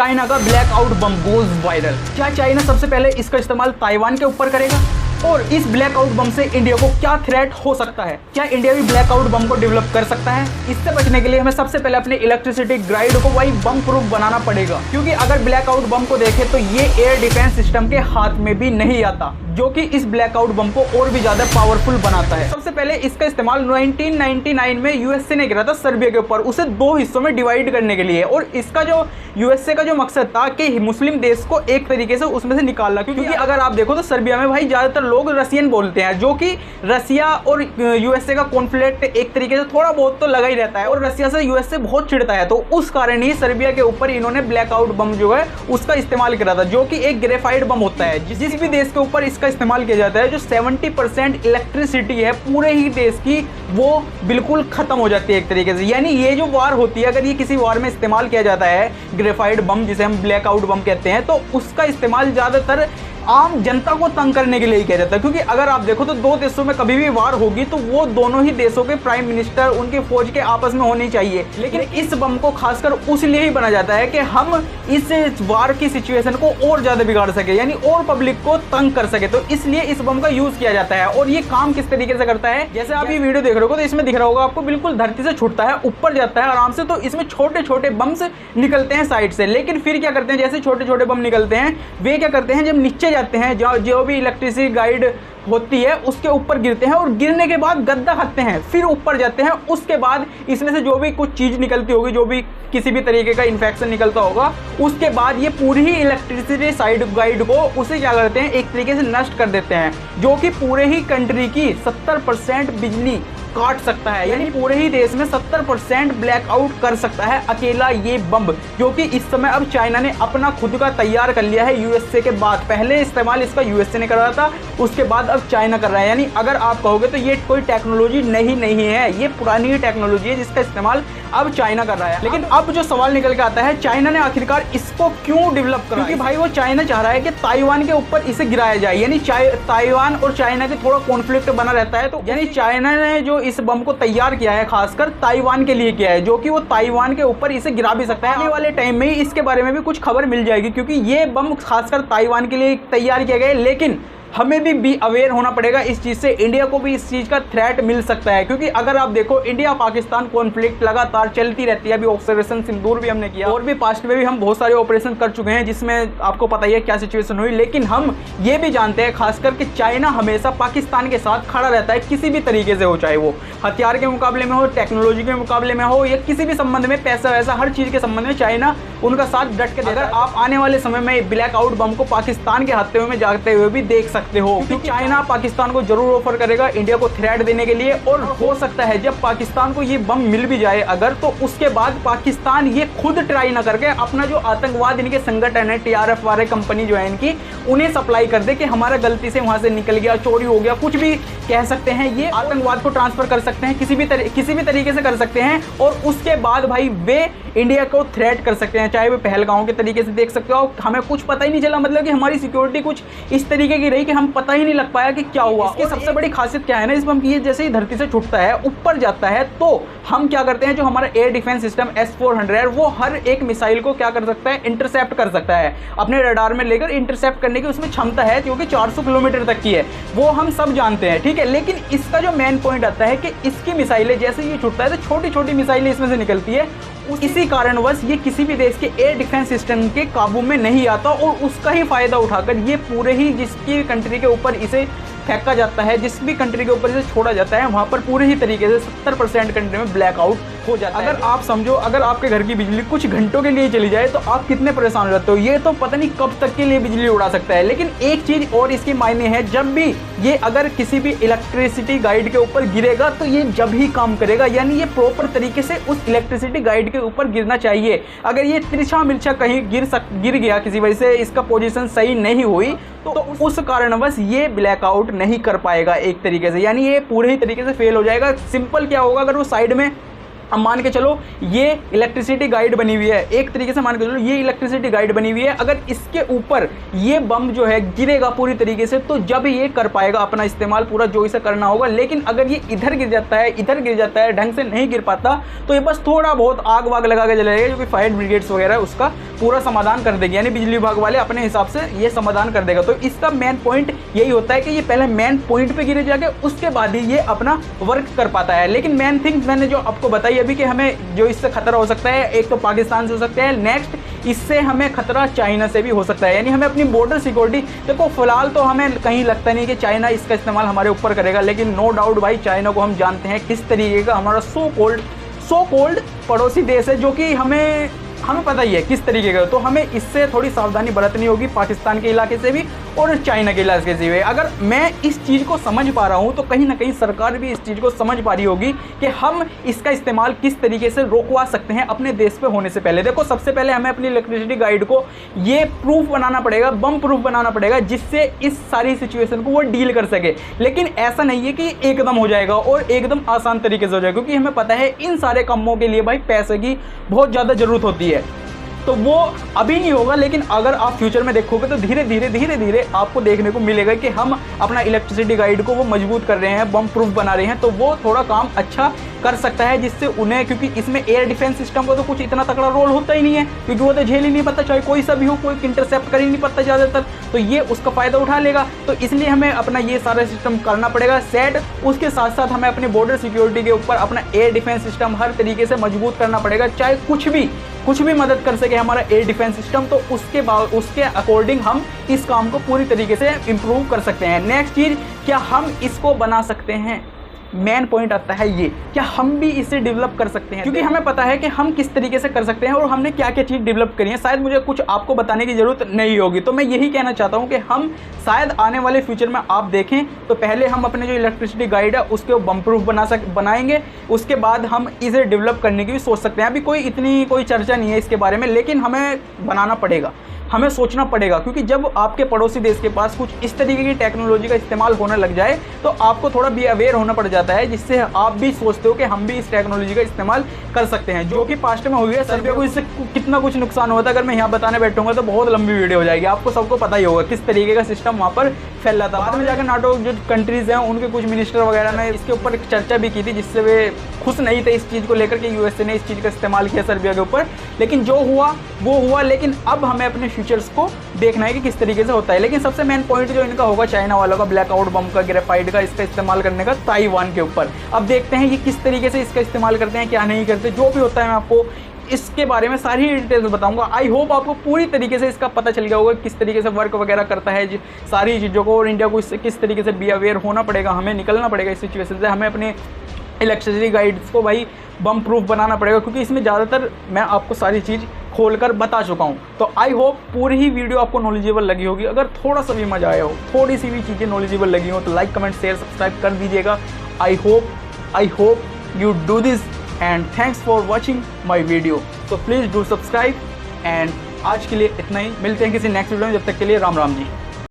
China का blackout बम goes viral. क्या China सबसे पहले इसका इस्तेमाल ताइवान के ऊपर करेगा? और इस ब्लैकआउट बम से इंडिया को क्या थ्रेट हो सकता है? क्या इंडिया भी ब्लैकआउट बम को डेवलप कर सकता है? इससे बचने के लिए हमें सबसे पहले अपने इलेक्ट्रिसिटी ग्राइड को वही बम प्रूफ बनाना पड़ेगा, क्योंकि अगर ब्लैकआउट बम को देखें तो ये एयर डिफेंस सिस्टम के हाथ में भी नहीं आता, जो कि इस ब्लैकआउट बम को और भी ज्यादा पावरफुल बनाता है। सबसे पहले इसका इस्तेमाल 1999 में यूएसए ने किया था सर्बिया के ऊपर, उसे 2 हिस्सों में डिवाइड करने के लिए। और इसका जो यूएसए का जो मकसद था कि मुस्लिम देश को एक तरीके से उसमें से निकालना, क्योंकि अगर आप देखो तो सर्बिया में भाई ज्यादातर लोग रसियन बोलते हैं, जो कि रसिया और यूएसए का कॉन्फ्लिक्ट एक तरीके से थोड़ा बहुत तो लगा ही रहता है और रसिया से यूएसए बहुत चिढ़ता है। तो उस कारण ही सर्बिया के ऊपर इन्होंने ब्लैकआउट बम जो है उसका इस्तेमाल करा था, जो कि एक ग्रेफाइड बम होता है। जिस भी देश के ऊपर इसका इस्तेमाल किया जाता है, जो 70% इलेक्ट्रिसिटी है पूरे ही देश की, वो बिल्कुल खत्म हो जाती है एक तरीके से। यानी ये जो वार होती है, अगर ये किसी वार में इस्तेमाल किया जाता है ग्रेफाइड बम, जिसे हम ब्लैकआउट बम कहते हैं, तो उसका इस्तेमाल ज्यादातर आम जनता को तंग करने के लिए ही किया जाता है। क्योंकि अगर आप देखो तो 2 देशों में कभी भी वार होगी तो वो दोनों ही देशों के प्राइम मिनिस्टर, उनकी फौज के आपस में होनी चाहिए। लेकिन इस बम को खासकर उसलिए ही बना जाता है कि हम इस वार की सिचुएशन को और ज्यादा बिगाड़ सके, यानी और पब्लिक को तंग कर सके, तो इसलिए इस बम का यूज किया जाता है। और ये काम किस तरीके से करता है, जैसे आप ये वीडियो देख रहे हो तो इसमें दिख रहा होगा आपको, बिल्कुल धरती से छूटता है, ऊपर जाता है आराम से, तो इसमें छोटे छोटे बम्स निकलते हैं साइड से। लेकिन फिर क्या करते हैं, जैसे छोटे छोटे बम निकलते हैं, वे क्या करते हैं, जब नीचे जाते हैं, जो भी इलेक्ट्रिसिटी गाइड होती है उसके ऊपर गिरते हैं, और गिरने के बाद गद्दा खाते हैं, फिर ऊपर जाते हैं। उसके बाद इसमें से जो भी कुछ चीज निकलती होगी, जो भी किसी भी तरीके का इन्फेक्शन निकलता होगा, उसके बाद ये पूरी ही इलेक्ट्रिसिटी साइड गाइड को उसे क्या करते हैं, एक तरीके से नष्ट कर देते हैं, जो कि पूरे ही कंट्री की 70% बिजली काट सकता है। यानी पूरे ही देश में 70% ब्लैकआउट कर सकता है अकेला ये बम, जो कि इस समय अब चाइना ने अपना खुद का तैयार कर लिया है यूएसए के बाद। पहले इस्तेमाल इसका यूएसए ने करा था, उसके बाद अब चाइना कर रहा है। यानी अगर आप कहोगे तो ये कोई टेक्नोलॉजी नहीं है, ये पुरानी ही टेक्नोलॉजी है जिसका इस्तेमाल अब चाइना कर रहा है। लेकिन अब जो सवाल निकल के आता है, चाइना ने आखिरकार इसको क्यों डेवलप करा? क्योंकि भाई वो चाइना चाह रहा है कि ताइवान के ऊपर इसे गिराया जाए। यानी ताइवान और चाइना के थोड़ा कॉन्फ्लिक्ट बना रहता है, तो यानी चाइना ने जो इस बम को तैयार किया है खासकर ताइवान के लिए किया है, जो कि वो ताइवान के ऊपर इसे गिरा भी सकता है। आने वाले टाइम में ही इसके बारे में भी कुछ खबर मिल जाएगी, क्योंकि ये बम खासकर ताइवान के लिए तैयार किया गया है। लेकिन हमें भी अवेयर होना पड़ेगा इस चीज़ से, इंडिया को भी इस चीज़ का थ्रेट मिल सकता है। क्योंकि अगर आप देखो, इंडिया पाकिस्तान कॉन्फ्लिक्ट लगातार चलती रहती है। अभी ऑपरेशन सिंदूर भी हमने किया, और भी पास्ट में भी हम बहुत सारे ऑपरेशन कर चुके हैं, जिसमें आपको पता ही है क्या सिचुएशन हुई। लेकिन हम ये भी जानते हैं खासकर कि चाइना हमेशा पाकिस्तान के साथ खड़ा रहता है, किसी भी तरीके से हो, चाहे वो हथियार के मुकाबले में हो, टेक्नोलॉजी के मुकाबले में हो, या किसी भी संबंध में, पैसा वैसा हर चीज़ के संबंध में चाइना उनका साथ डट के देता है। अगर आप आने वाले समय में ब्लैकआउट बम को पाकिस्तान के हाथे में जाते हुए भी देख सकते हो, क्योंकि चाइना पाकिस्तान को जरूर ऑफर करेगा इंडिया को थ्रेट देने के लिए। और हो सकता है जब पाकिस्तान को ये बम मिल भी जाए अगर, तो उसके बाद पाकिस्तान ये खुद ट्राई ना करके अपना जो आतंकवाद इनके संगठन है, टीआरएफ वाले कंपनी जो है इनकी, उन्हें सप्लाई कर दे कि हमारा गलती से वहां से निकल गया, चोरी हो गया, कुछ भी कह सकते हैं, ये आतंकवाद को ट्रांसफर कर सकते हैं, किसी भी तरीके से कर सकते हैं। और उसके बाद भाई वे इंडिया को थ्रेट कर सकते हैं, चाहे वो पहलगांव के तरीके से देख सकते हो, हमें कुछ पता ही नहीं चला, मतलब कि हमारी सिक्योरिटी कुछ इस तरीके की रही कि हम पता ही नहीं लग पाया कि क्या हुआ। इसकी सबसे बड़ी खासियत क्या है ना इस बम की, जैसे ही धरती से छूटता है, ऊपर जाता है, तो हम क्या करते हैं, जो हमारा एयर डिफेंस सिस्टम S-400 है, वो हर एक मिसाइल को क्या कर सकता है, इंटरसेप्ट कर सकता है, अपने रडार में लेकर इंटरसेप्ट करने की उसमें क्षमता है, जो कि 400 किलोमीटर तक की है, वो हम सब जानते हैं, ठीक है। लेकिन इसका जो मेन पॉइंट आता है कि इसकी मिसाइलें जैसे ये छूटता है तो छोटी छोटी मिसाइलें इसमें से निकलती है, इसी कारणवश ये किसी भी देश के एयर डिफेंस सिस्टम के काबू में नहीं आता, और उसका ही फायदा उठाकर ये पूरे ही जिसकी कंट्री के ऊपर इसे फेंका जाता है, जिस भी कंट्री के ऊपर इसे छोड़ा जाता है, वहां पर पूरे ही तरीके से 70% कंट्री में ब्लैकआउट हो जाता है। अगर आप समझो, अगर आपके घर की बिजली कुछ घंटों के लिए चली जाए तो आप कितने परेशान हो जाते हो, ये तो पता नहीं कब तक के लिए बिजली उड़ा सकता है। लेकिन एक चीज और इसकी मायने है, जब भी ये अगर किसी भी इलेक्ट्रिसिटी गाइड के ऊपर गिरेगा तो ये जब ही काम करेगा, यानी ये प्रॉपर तरीके से उस इलेक्ट्रिसिटी गाइड के ऊपर गिरना चाहिए। अगर ये तिरछा मिर्छा कहीं गिर गया, किसी वजह से इसका पोजीशन सही नहीं हुई, तो उस कारणवश ये ब्लैकआउट नहीं कर पाएगा एक तरीके से, यानी ये पूरे ही तरीके से फेल हो जाएगा। सिंपल क्या होगा, अगर वो साइड में अब मान के चलो ये इलेक्ट्रिसिटी गाइड बनी हुई है, एक तरीके से मान के चलो ये इलेक्ट्रिसिटी गाइड बनी हुई है। अगर इसके ऊपर ये बम जो है गिरेगा पूरी तरीके से, तो जब ये कर पाएगा अपना इस्तेमाल पूरा जो इसे करना होगा। लेकिन अगर ये इधर गिर जाता है, इधर गिर जाता है, ढंग से नहीं गिर पाता, तो ये बस थोड़ा बहुत आग वाग लगा के जलाएगा, जो कि फायर ब्रिगेड्स वगैरह उसका पूरा समाधान कर देगी, यानी बिजली विभाग वाले अपने हिसाब से ये समाधान कर देगा। तो इसका मेन पॉइंट यही होता है कि ये पहले मेन पॉइंट पे गिरे जाके उसके बाद ही ये अपना वर्क कर पाता है। लेकिन मेन थिंग मैंने जो आपको बताई अभी कि हमें जो इससे खतरा हो सकता है, एक तो पाकिस्तान से हो सकता है, नेक्स्ट इससे हमें खतरा चाइना से भी हो सकता है। यानी हमें अपनी बॉर्डर सिक्योरिटी, देखो फिलहाल तो हमें कहीं लगता नहीं कि चाइना इसका इस्तेमाल हमारे ऊपर करेगा, लेकिन नो डाउट भाई चाइना को हम जानते हैं किस तरीके का हमारा सो कोल्ड पड़ोसी देश है, जो कि हमें पता ही है किस तरीके का। तो हमें इससे थोड़ी सावधानी बरतनी होगी, पाकिस्तान के इलाके से भी और चाइना के इलाके से भी। अगर मैं इस चीज़ को समझ पा रहा हूँ, तो कहीं ना कहीं सरकार भी इस चीज़ को समझ पा रही होगी कि हम इसका इस्तेमाल किस तरीके से रोकवा सकते हैं अपने देश पे होने से पहले। देखो सबसे पहले हमें अपनी इलेक्ट्रिसिटी गाइड को ये प्रूफ बनाना पड़ेगा, बम प्रूफ बनाना पड़ेगा, जिससे इस सारी सिचुएशन को वो डील कर सके। लेकिन ऐसा नहीं है कि एकदम हो जाएगा और एकदम आसान तरीके से हो जाएगा, क्योंकि हमें पता है इन सारे कामों के लिए भाई पैसे की बहुत ज़्यादा ज़रूरत होती है। तो वो अभी नहीं होगा, लेकिन अगर आप फ्यूचर में देखोगे तो धीरे धीरे आपको देखने को मिलेगा कि हम अपना इलेक्ट्रिसिटी गाइड को वो मजबूत कर रहे हैं, बम प्रूफ बना रहे हैं। तो वो थोड़ा काम अच्छा कर सकता है, जिससे उन्हें, क्योंकि इसमें एयर डिफेंस सिस्टम का तो कुछ इतना तगड़ा रोल होता ही नहीं है, क्योंकि वो तो झेल ही नहीं पाता, चाहे कोई सा भी हो, कोई इंटरसेप्ट कर ही नहीं पाता ज़्यादातर, तो ये उसका फ़ायदा उठा लेगा। तो इसलिए हमें अपना ये सारा सिस्टम करना पड़ेगा सेट। उसके साथ साथ हमें अपने बॉर्डर सिक्योरिटी के ऊपर अपना एयर डिफेंस सिस्टम हर तरीके से मजबूत करना पड़ेगा, चाहे कुछ भी मदद कर सके हमारा एयर डिफेंस सिस्टम। तो उसके अकॉर्डिंग हम इस काम को पूरी तरीके से इम्प्रूव कर सकते हैं। नेक्स्ट चीज़, क्या हम इसको बना सकते हैं? मेन पॉइंट आता है ये, क्या हम भी इसे डेवलप कर सकते हैं? क्योंकि हमें पता है कि हम किस तरीके से कर सकते हैं और हमने क्या क्या चीज़ डेवलप करी है। शायद मुझे कुछ आपको बताने की ज़रूरत नहीं होगी। तो मैं यही कहना चाहता हूँ कि हम शायद आने वाले फ्यूचर में आप देखें तो पहले हम अपने जो इलेक्ट्रिसिटी गाइड है उसके बम प्रूफ बनाएंगे, उसके बाद हम इसे डेवलप करने की भी सोच सकते हैं। अभी कोई चर्चा नहीं है इसके बारे में, लेकिन हमें बनाना पड़ेगा, हमें सोचना पड़ेगा। क्योंकि जब आपके पड़ोसी देश के पास कुछ इस तरीके की टेक्नोलॉजी का इस्तेमाल होने लग जाए, तो आपको थोड़ा भी अवेयर होना पड़ जाता है, जिससे आप भी सोचते हो कि हम भी इस टेक्नोलॉजी का इस्तेमाल कर सकते हैं, जो कि पास्ट में हुई है। सर्बिया को इससे कितना कुछ नुकसान हुआ था, अगर मैं यहाँ बताने बैठूंगा तो बहुत लंबी वीडियो हो जाएगी। आपको सबको पता ही होगा किस तरीके का सिस्टम वहाँ पर फैला था। बाद में जाकर नाटो जो कंट्रीज़ हैं उनके कुछ मिनिस्टर वगैरह ने इसके ऊपर चर्चा भी की थी, जिससे वे खुश नहीं थे इस चीज़ को लेकर के यूएसए ने इस चीज़ का इस्तेमाल किया सर्बिया के ऊपर। लेकिन जो हुआ वो हुआ, लेकिन अब हमें अपने फ्यूचर्स को देखना है कि किस तरीके से होता है। लेकिन सबसे मेन पॉइंट जो इनका होगा चाइना वालों का, ब्लैकआउट बम का, ग्रेफाइट का, इसका इस्तेमाल करने का ताइवान के ऊपर। अब देखते हैं ये किस तरीके से इसका इस्तेमाल करते हैं, क्या नहीं करते। जो भी होता है मैं आपको इसके बारे में सारी डिटेल्स बताऊंगा। आई होप आपको पूरी तरीके से इसका पता चल गया होगा किस तरीके से वर्क वगैरह करता है सारी चीज़ों को, और इंडिया को इससे किस तरीके से बी अवेयर होना पड़ेगा, हमें निकलना पड़ेगा इस सिचुएशन से। हमें अपने इलेक्ट्रिसिटी गाइड्स को भाई बम प्रूफ बनाना पड़ेगा, क्योंकि इसमें ज़्यादातर मैं आपको सारी चीज़ खोलकर बता चुका हूँ। तो आई होप पूरी ही वीडियो आपको नॉलेजेबल लगी होगी। अगर थोड़ा सा भी मजा आया हो, थोड़ी सी भी चीज़ें नॉलेजेबल लगी हो, तो लाइक कमेंट शेयर सब्सक्राइब कर दीजिएगा। I hope you do this and thanks for watching my video. तो प्लीज़ डू सब्सक्राइब एंड आज के लिए इतना ही। मिलते हैं किसी नेक्स्ट वीडियो में, जब तक के लिए राम राम जी।